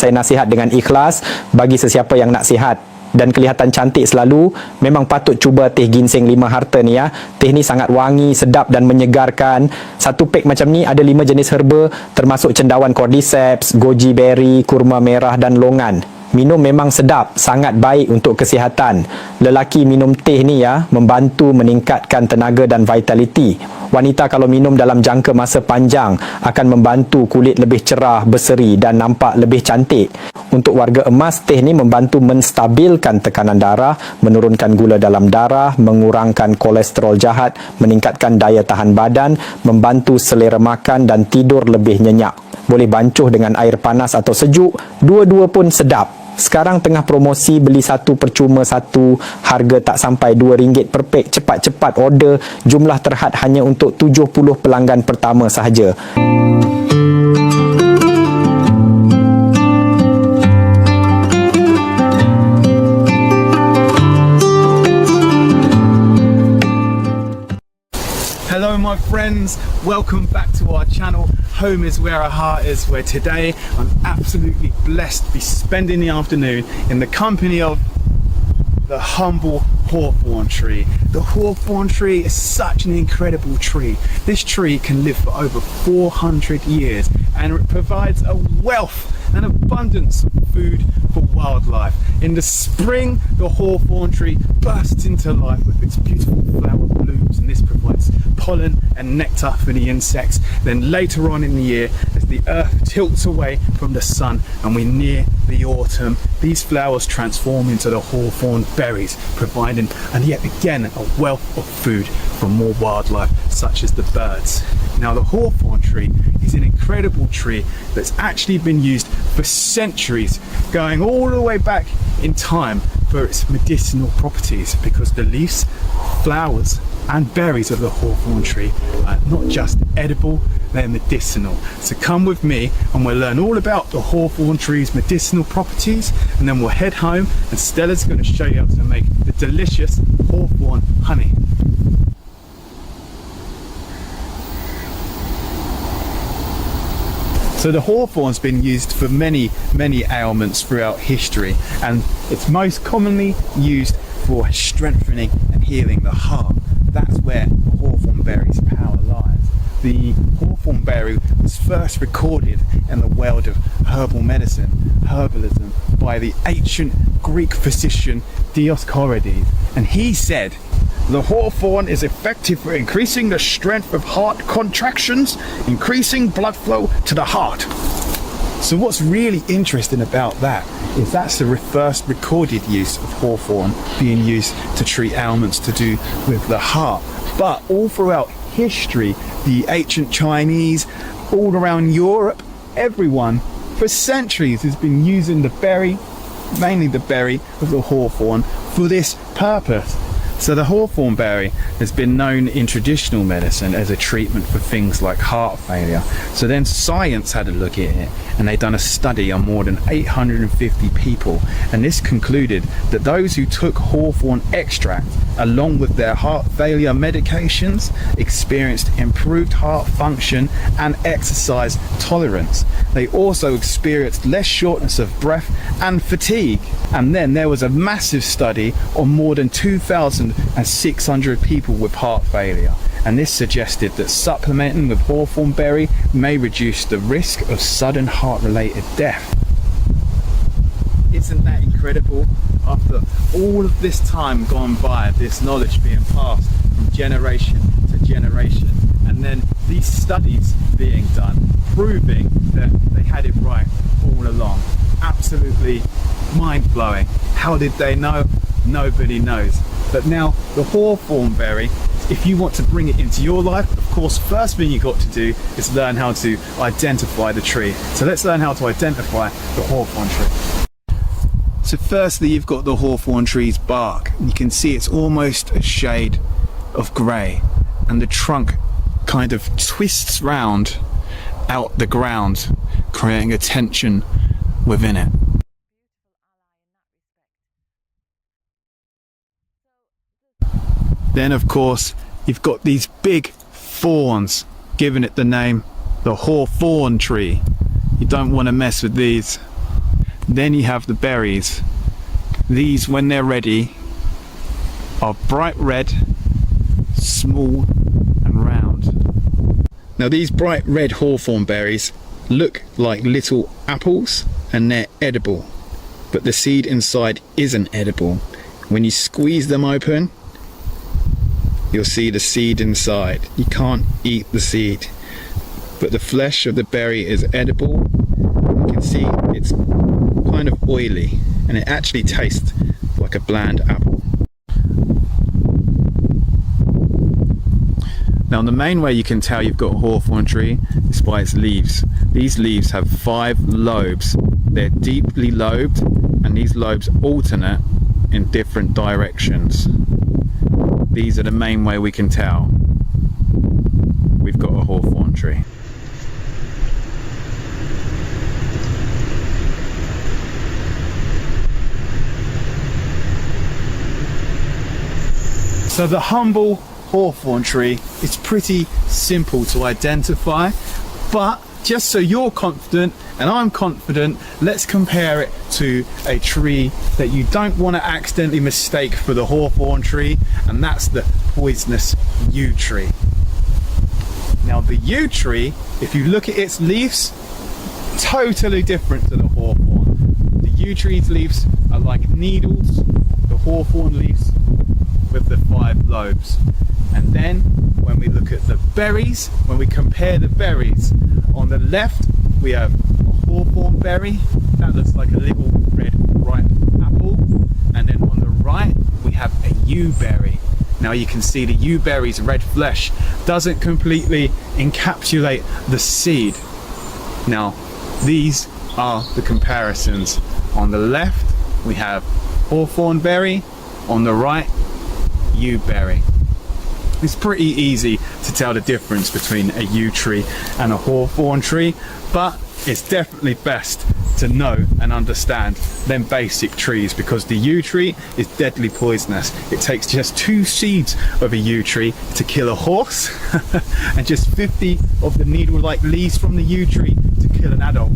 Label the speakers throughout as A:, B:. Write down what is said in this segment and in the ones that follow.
A: Saya nasihat dengan ikhlas bagi sesiapa yang nak sihat dan kelihatan cantik selalu, memang patut cuba teh ginseng 5 harta ni ya. Teh ni sangat wangi, sedap dan menyegarkan. Satu pack macam ni ada 5 jenis herba termasuk cendawan cordyceps, goji berry, kurma merah dan longan. Minum memang sedap, sangat baik untuk kesihatan. Lelaki minum teh ni ya, membantu meningkatkan tenaga dan vitality. Wanita kalau minum dalam jangka masa panjang akan membantu kulit lebih cerah, berseri dan nampak lebih cantik. Untuk warga emas, teh ni membantu menstabilkan tekanan darah, menurunkan gula dalam darah, mengurangkan kolesterol jahat, meningkatkan daya tahan badan, membantu selera makan dan tidur lebih nyenyak. Boleh bancuh dengan air panas atau sejuk, dua-dua pun sedap. Sekarang tengah promosi beli satu percuma satu, harga tak sampai RM2 per pack. Cepat-cepat order, jumlah terhad hanya untuk 70 pelanggan pertama sahaja.
B: Hello my friends, welcome back to our channel. Home is where our heart is, where today I'm absolutely blessed to be spending the afternoon in the company of the humble hawthorn tree. The hawthorn tree is such an incredible tree. This tree can live for over 400 years and it provides a wealth and abundance of food for wildlife. In the spring, the hawthorn tree bursts into life with its beautiful flower blooms, and this provides pollen and nectar for the insects. Then later on in the year, as the earth tilts away from the sun and we near the autumn, these flowers transform into the hawthorn berries, providing, and yet again, a wealth of food for more wildlife, such as the birds. Now, the hawthorn tree is an incredible tree that's actually been used for centuries, going all the way back in time for its medicinal properties, because the leaves, flowers and berries of the hawthorn tree are not just edible, they're medicinal. So come with me and we'll learn all about the hawthorn tree's medicinal properties, and then we'll head home and Stella's going to show you how to make the delicious hawthorn honey. So the hawthorn's been used for many ailments throughout history, and it's most commonly used for strengthening and healing the heart. That's where the hawthorn berry's power lies. The hawthorn berry was first recorded in the world of herbal medicine, herbalism, by the ancient Greek physician Dioscorides, and he said, "The hawthorn is effective for increasing the strength of heart contractions, increasing blood flow to the heart." So what's really interesting about that is that's the first recorded use of hawthorn being used to treat ailments to do with the heart. But all throughout history, the ancient Chinese, all around Europe, everyone for centuries has been using the berry, mainly the berry of the hawthorn, for this purpose. So the hawthorn berry has been known in traditional medicine as a treatment for things like heart failure. So then science had a look at it, and they done a study on more than 850 people, and this concluded that those who took hawthorn extract along with their heart failure medications experienced improved heart function and exercise tolerance. They also experienced less shortness of breath and fatigue. And then there was a massive study on more than 2,600 people with heart failure, and this suggested that supplementing with hawthorn berry may reduce the risk of sudden heart-related death. Isn't that incredible? After all of this time gone by, this knowledge being passed from generation to generation, and then these studies being done, proving that they had it right all along. Absolutely mind-blowing. How did they know? Nobody knows. But now the hawthorn berry, if you want to bring it into your life, of course, first thing you got to do is learn how to identify the tree. So let's learn how to identify the hawthorn tree. So firstly, you've got the hawthorn tree's bark. You can see it's almost a shade of grey, and the trunk kind of twists round out the ground, creating a tension within it. Then of course you've got these big thorns, giving it the name the hawthorn tree. You don't want to mess with these. Then you have the berries. These, when they're ready, are bright red, small and round. Now these bright red hawthorn berries look like little apples and they're edible, but the seed inside isn't edible. When you squeeze them open, you'll see the seed inside. You can't eat the seed, but the flesh of the berry is edible. You can see it's kind of oily and it actually tastes like a bland apple. Now the main way you can tell you've got a hawthorn tree is by its leaves. These leaves have 5 lobes. They're deeply lobed and these lobes alternate in different directions. These are the main way we can tell we've got a hawthorn tree. So the humble hawthorn tree is pretty simple to identify, but just so you're confident and I'm confident, let's compare it to a tree that you don't want to accidentally mistake for the hawthorn tree, and that's the poisonous yew tree. Now the yew tree, if you look at its leaves, totally different to the hawthorn. The yew tree's leaves are like needles, the hawthorn leaves with the 5 lobes. And then when we look at the berries, when we compare the berries, on the left we have a hawthorn berry that looks like a little red ripe apple, and then on the right we have a yew berry. Now you can see the yew berry's red flesh doesn't completely encapsulate the seed. Now these are the comparisons. On the left we have hawthorn berry, on the right yew berry. It's pretty easy to tell the difference between a yew tree and a hawthorn tree, but it's definitely best to know and understand them basic trees, because the yew tree is deadly poisonous. It takes just 2 seeds of a yew tree to kill a horse and just 50 of the needle-like leaves from the yew tree to kill an adult.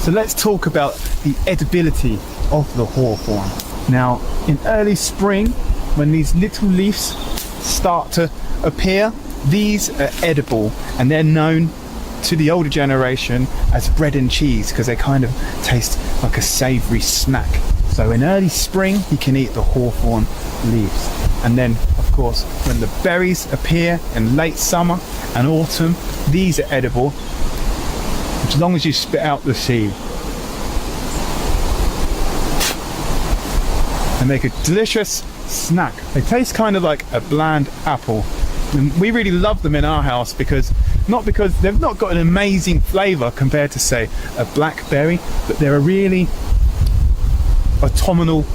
B: So let's talk about the edibility of the hawthorn. Now in early spring, when these little leaves start to appear, these are edible, and they're known to the older generation as bread and cheese because they kind of taste like a savoury snack. So in early spring you can eat the hawthorn leaves, and then of course when the berries appear in late summer and autumn, these are edible as long as you spit out the seed. They make a delicious snack. They taste kind of like a bland apple, and we really love them in our house because they've not got an amazing flavour compared to say a blackberry, but they're a really autumnal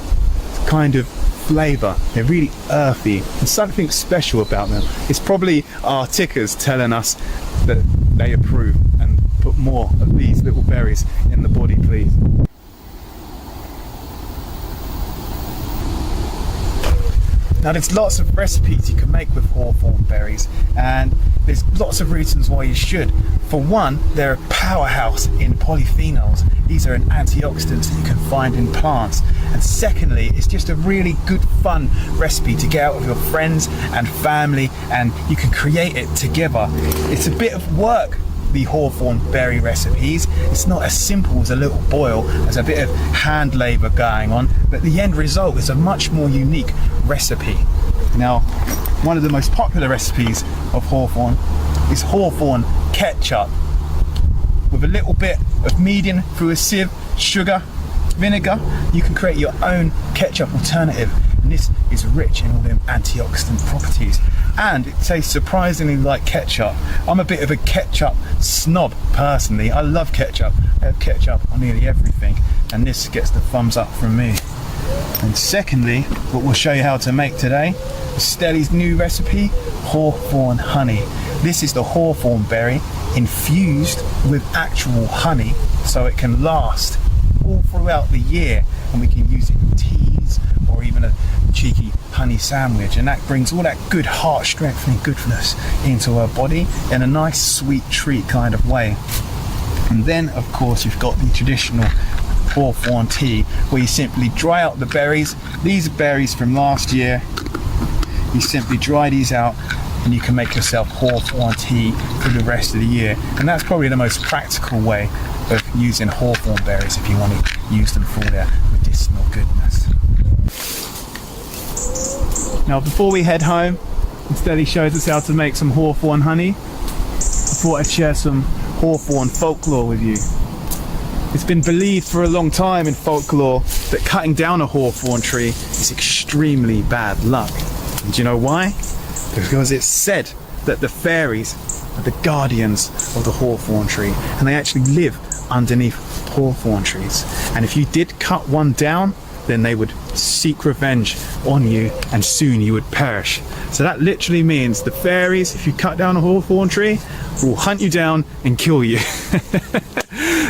B: kind of flavour. They're really earthy. There's something special about them. It's probably our tickers telling us that they approve, and put more of these little berries in the body please. Now there's lots of recipes you can make with hawthorn berries, and there's lots of reasons why you should. For one, they're a powerhouse in polyphenols. These are an antioxidants that you can find in plants. And secondly, it's just a really good fun recipe to get out with your friends and family, and you can create it together. It's a bit of work, the hawthorn berry recipes. It's not as simple as a little boil. There's a bit of hand labour going on, but the end result is a much more unique recipe. Now, one of the most popular recipes of hawthorn is hawthorn ketchup. With a little bit of medium through a sieve, sugar, vinegar, you can create your own ketchup alternative, and this is rich in all them antioxidant properties, and it tastes surprisingly like ketchup. I'm a bit of a ketchup snob personally. I love ketchup. I have ketchup on nearly everything, and this gets the thumbs up from me. And secondly, what we'll show you how to make today is Stelly's new recipe, hawthorn honey. This is the hawthorn berry infused with actual honey, so it can last all throughout the year, and we can use it in teas or even a cheeky honey sandwich, and that brings all that good heart strengthening goodness into our body in a nice sweet treat kind of way. And then of course you've got the traditional hawthorn tea, where you simply dry out the berries. These are berries from last year. You simply dry these out and you can make yourself hawthorn tea for the rest of the year. And that's probably the most practical way of using hawthorn berries if you want to use them for their medicinal goodness. Now before we head home, instead he shows us how to make some hawthorn honey. I thought I'd share some hawthorn folklore with you. It's been believed for a long time in folklore that cutting down a hawthorn tree is extremely bad luck. And do you know why? Because it's said that the fairies are the guardians of the hawthorn tree, and they actually live underneath hawthorn trees. And if you did cut one down, then they would seek revenge on you and soon you would perish. So that literally means the fairies, if you cut down a hawthorn tree, will hunt you down and kill you.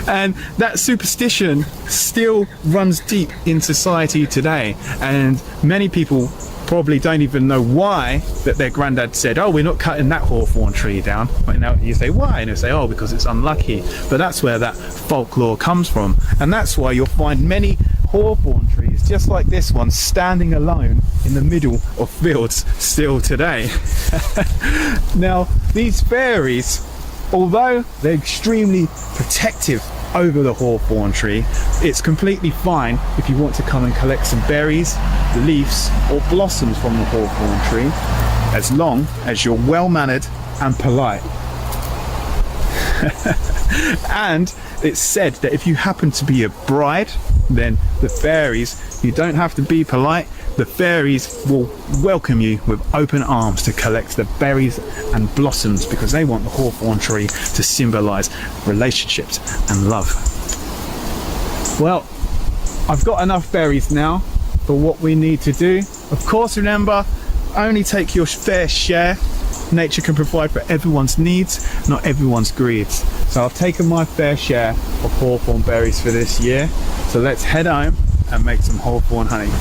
B: And that superstition still runs deep in society today, and many people probably don't even know why that their granddad said, oh, we're not cutting that hawthorn tree down. But now you say, why? And they say, oh, because it's unlucky. But that's where that folklore comes from, and that's why you'll find many hawthorn trees just like this one standing alone in the middle of fields still today. Now these fairies, although they're extremely protective over the hawthorn tree, it's completely fine if you want to come and collect some berries, leaves or blossoms from the hawthorn tree, as long as you're well mannered and polite. And it's said that if you happen to be a bride, then the fairies, you don't have to be polite, the fairies will welcome you with open arms to collect the berries and blossoms, because they want the hawthorn tree to symbolize relationships and love. Well, I've got enough berries now for what we need to do. Of course, remember, only take your fair share. Nature can provide for everyone's needs, not everyone's greeds. So I've taken my fair share of hawthorn berries for this year. So let's head home and make some hawthorn honey.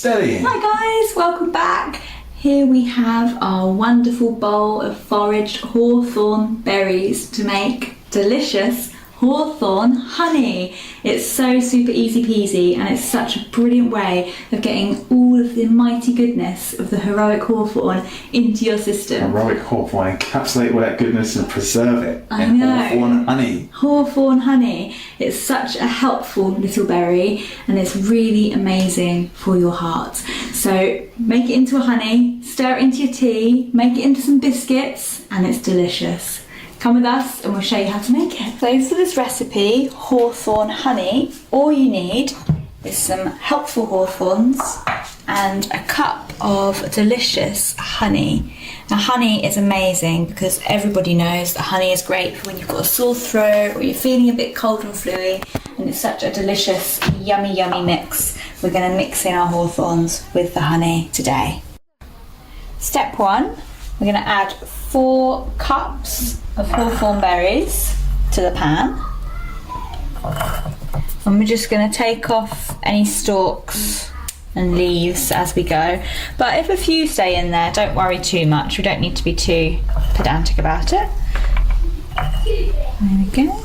C: Hi guys, welcome back. Here we have our wonderful bowl of foraged hawthorn berries to make delicious hawthorn honey. It's so super easy peasy, and it's such a brilliant way of getting all of the mighty goodness of the heroic hawthorn into your system.
D: Heroic hawthorn, encapsulate all that goodness and preserve it
C: I
D: in
C: know.
D: hawthorn honey.
C: Hawthorn honey. It's such a helpful little berry, and it's really amazing for your heart. So make it into a honey, stir it into your tea, make it into some biscuits, and it's delicious. Come with us and we'll show you how to make it. So for this recipe, hawthorn honey, all you need is some helpful hawthorns and a cup of delicious honey. Now honey is amazing because everybody knows that honey is great for when you've got a sore throat or you're feeling a bit cold and fluey, and it's such a delicious, yummy mix. We're going to mix in our hawthorns with the honey today. Step 1, we're going to add 4 cups of hawthorn berries to the pan, and we're just going to take off any stalks and leaves as we go, but if a few stay in there, don't worry too much. We don't need to be too pedantic about it. There we go.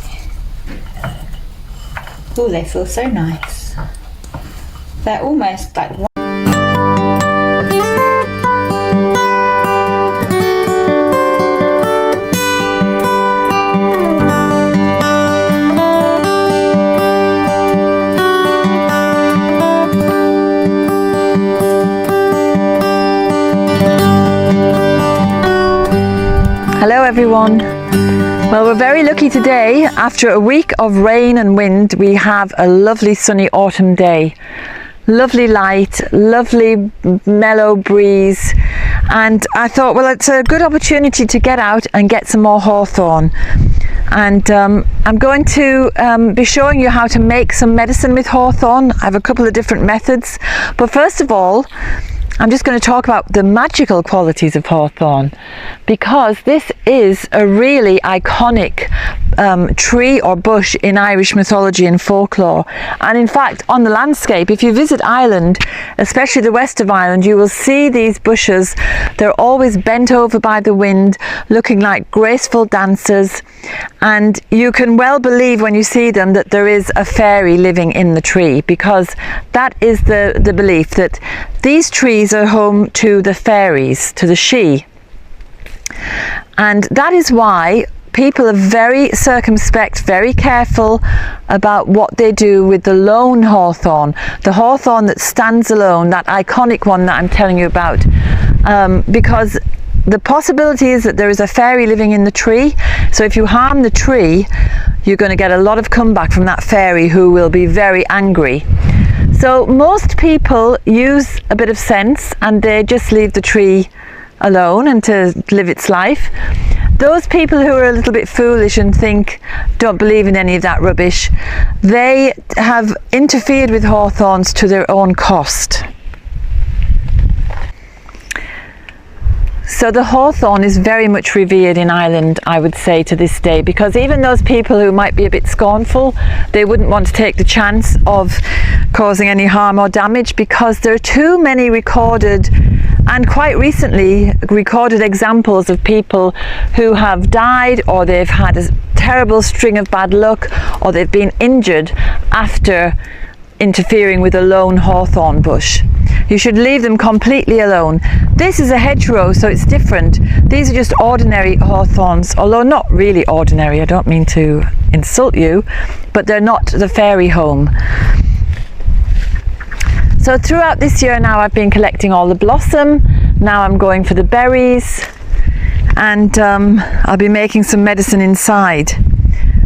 C: Oh, they feel so nice. They're almost like
E: Hello everyone. Well, we're very lucky today. After a week of rain and wind, we have a lovely sunny autumn day. lovely light, lovely mellow breeze, and I thought, well, it's a good opportunity to get out and get some more hawthorn. And I'm going to be showing you how to make some medicine with hawthorn. I have a couple of different methods, but first of all, I'm just going to talk about the magical qualities of hawthorn, because this is a really iconic tree or bush in Irish mythology and folklore. And in fact, on the landscape, if you visit Ireland, especially the west of Ireland, you will see these bushes. They're always bent over by the wind, looking like graceful dancers. And you can well believe when you see them that there is a fairy living in the tree, because that is the belief, that these trees are home to the fairies, to the Sidhe. And that is why people are very circumspect, very careful about what they do with the lone hawthorn, the hawthorn that stands alone, that iconic one that I'm telling you about, because the possibility is that there is a fairy living in the tree. So if you harm the tree, you're going to get a lot of comeback from that fairy, who will be very angry. So most people use a bit of sense and they just leave the tree alone and to live its life. Those people who are a little bit foolish and don't believe in any of that rubbish, they have interfered with hawthorns to their own cost. So the hawthorn is very much revered in Ireland, I would say, to this day, because even those people who might be a bit scornful, they wouldn't want to take the chance of causing any harm or damage, because there are too many recorded, and quite recently recorded, examples of people who have died, or they've had a terrible string of bad luck, or they've been injured after interfering with a lone hawthorn bush. You should leave them completely alone. This is a hedgerow, so it's different. These are just ordinary hawthorns, although not really ordinary. I don't mean to insult you, but they're not the fairy home. So throughout this year now, I've been collecting all the blossom. Now I'm going for the berries, and I'll be making some medicine inside.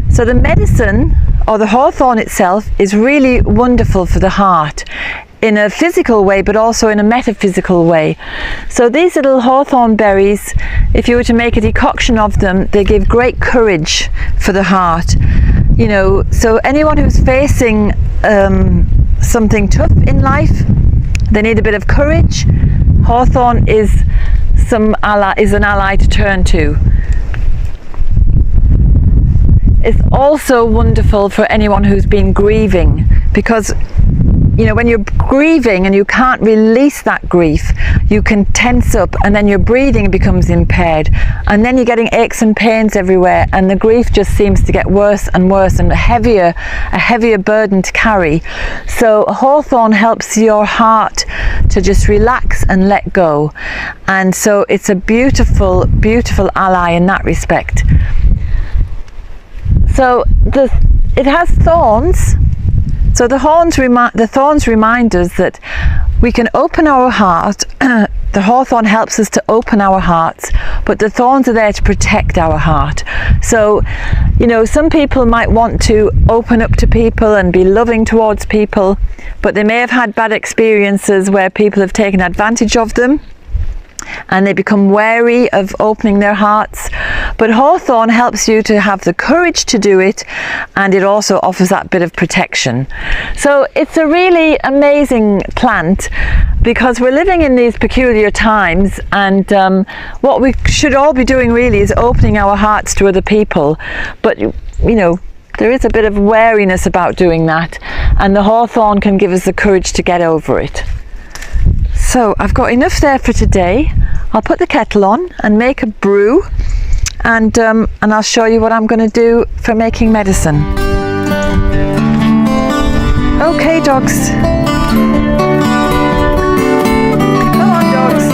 E: So the medicine, or the hawthorn itself, is really wonderful for the heart, in a physical way, but also in a metaphysical way. So these little hawthorn berries, if you were to make a decoction of them, they give great courage for the heart. You know, so anyone who's facing something tough in life, they need a bit of courage. Hawthorn is an ally to turn to. It's also wonderful for anyone who's been grieving, because you know, when you're grieving and you can't release that grief, you can tense up, and then your breathing becomes impaired, and then you're getting aches and pains everywhere, and the grief just seems to get worse and worse, and a heavier burden to carry. So hawthorn helps your heart to just relax and let go, and so it's a beautiful, beautiful ally in that respect. So it has thorns. So the thorns remind us that we can open our heart. The hawthorn helps us to open our hearts, but the thorns are there to protect our heart. So, you know, some people might want to open up to people and be loving towards people, but they may have had bad experiences where people have taken advantage of them, and they become wary of opening their hearts. But hawthorn helps you to have the courage to do it, and it also offers that bit of protection. So it's a really amazing plant, because we're living in these peculiar times, and what we should all be doing really is opening our hearts to other people. But you know, there is a bit of wariness about doing that, and the hawthorn can give us the courage to get over it. So I've got enough there for today. I'll put the kettle on and make a brew, and I'll show you what I'm going to do for making medicine. Okay, dogs. Come on, dogs.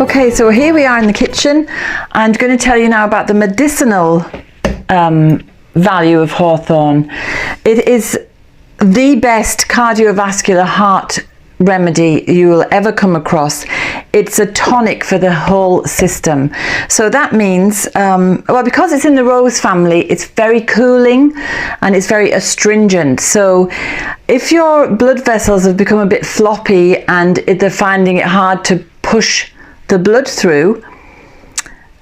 E: Okay, so here we are in the kitchen. I'm going to tell you now about the medicinal value of hawthorn. It is the best cardiovascular heart remedy you will ever come across. It's a tonic for the whole system. So that means, well, because it's in the rose family, it's very cooling and it's very astringent. So if your blood vessels have become a bit floppy and they're finding it hard to push the blood through,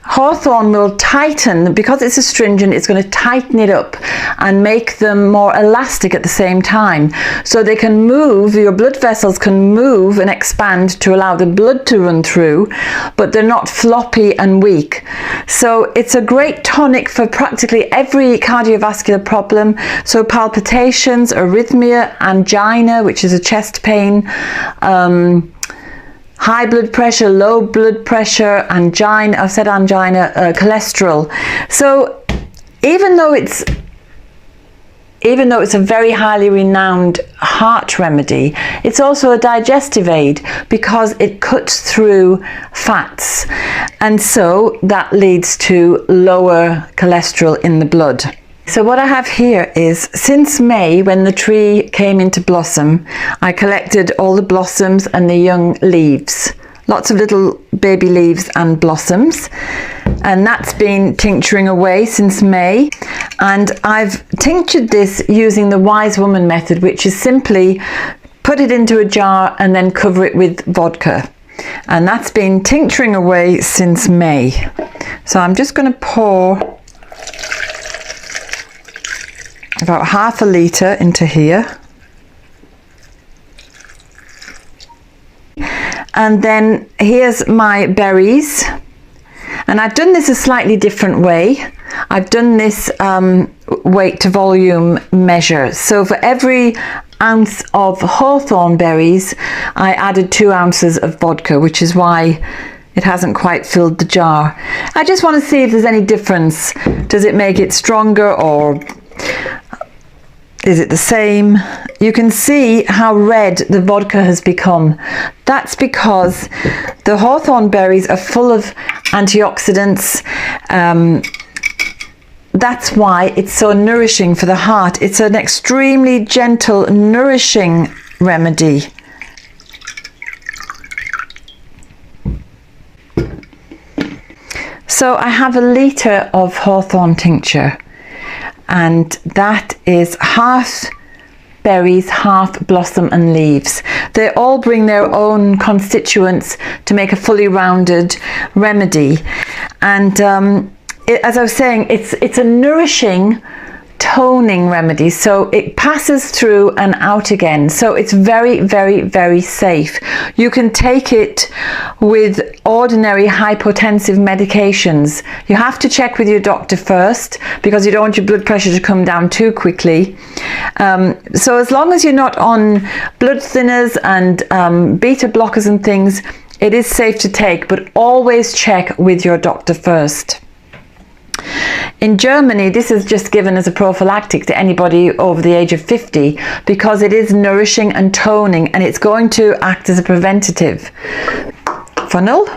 E: hawthorn will tighten. Because it's astringent, it's going to tighten it up and make them more elastic at the same time, so they can move, your blood vessels can move and expand to allow the blood to run through, but they're not floppy and weak. So it's a great tonic for practically every cardiovascular problem, so palpitations, arrhythmia, angina, which is a chest pain, high blood pressure, low blood pressure, angina, I've said angina, cholesterol. So even though it's a very highly renowned heart remedy, it's also a digestive aid because it cuts through fats, and so that leads to lower cholesterol in the blood. So what I have here is, since May, when the tree came into blossom, I collected all the blossoms and the young leaves, lots of little baby leaves and blossoms, and that's been tincturing away since May. And I've tinctured this using the Wise Woman method, which is simply put it into a jar and then cover it with vodka, and that's been tincturing away since May. So I'm just going to pour about half a litre into here, and then here's my berries, and I've done this a slightly different way. I've done this weight to volume measure. So for every ounce of hawthorn berries, I added 2 ounces of vodka, which is why it hasn't quite filled the jar. I just want to see if there's any difference. Does it make it stronger, or is it the same? You can see how red the vodka has become. That's because the hawthorn berries are full of antioxidants. That's why it's so nourishing for the heart. It's an extremely gentle, nourishing remedy. So I have a litre of hawthorn tincture, and that is half berries, half blossom and leaves. They all bring their own constituents to make a fully rounded remedy. And as I was saying, it's a nourishing, toning remedy, so it passes through and out again, so it's very, very, very safe. You can take it with ordinary hypotensive medications. You have to check with your doctor first, because you don't want your blood pressure to come down too quickly. So as long as you're not on blood thinners and beta blockers and things, it is safe to take, but always check with your doctor first. In Germany, this is just given as a prophylactic to anybody over the age of 50, because it is nourishing and toning, and it's going to act as a preventative. Funnel.